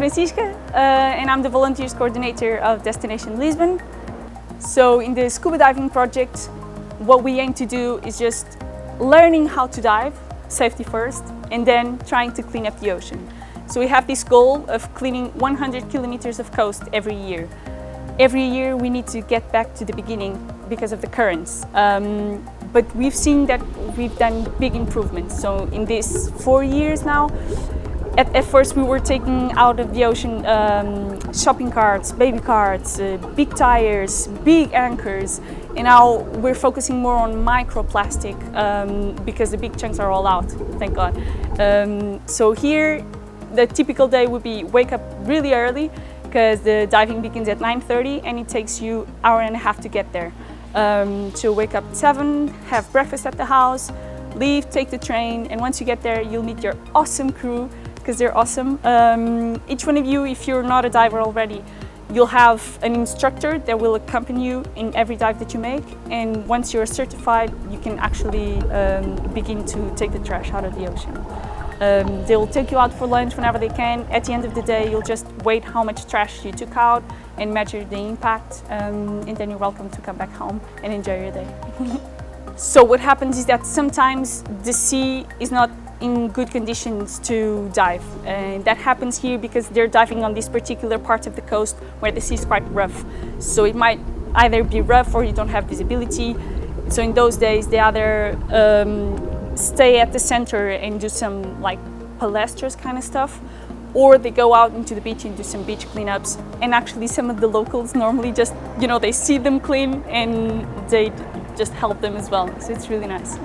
Francisca and I'm the volunteers coordinator of Destination Lisbon. So in the scuba diving project, what we aim to do is just learning how to dive, safety first, and then trying to clean up the ocean. So we have this goal of cleaning 100 kilometers of coast every year. Every year we need to get back to the beginning because of the currents. But we've seen that we've done big improvements. So in these 4 years now, at first we were taking out of the ocean shopping carts, baby carts, big tires, big anchors, and now we're focusing more on microplastic because the big chunks are all out, thank God. So here the typical day would be wake up really early because the diving begins at 9:30 and it takes you an hour and a half to get there. So wake up at 7, have breakfast at the house, leave, take the train, and once you get there you'll meet your awesome crew because they're awesome. Each one of you, if you're not a diver already, you'll have an instructor that will accompany you in every dive that you make, and once you're certified you can actually begin to take the trash out of the ocean. They'll take you out for lunch whenever they can. At the end of the day, you'll just weigh how much trash you took out and measure the impact, and then you're welcome to come back home and enjoy your day. So what happens is that sometimes the sea is not in good conditions to dive, and that happens here because they're diving on this particular part of the coast where the sea is quite rough. So it might either be rough or you don't have visibility. So in those days they either stay at the center and do some like palestras kind of stuff, or they go out into the beach and do some beach cleanups. And actually some of the locals normally just, you know, they see them clean and they just help them as well. So it's really nice.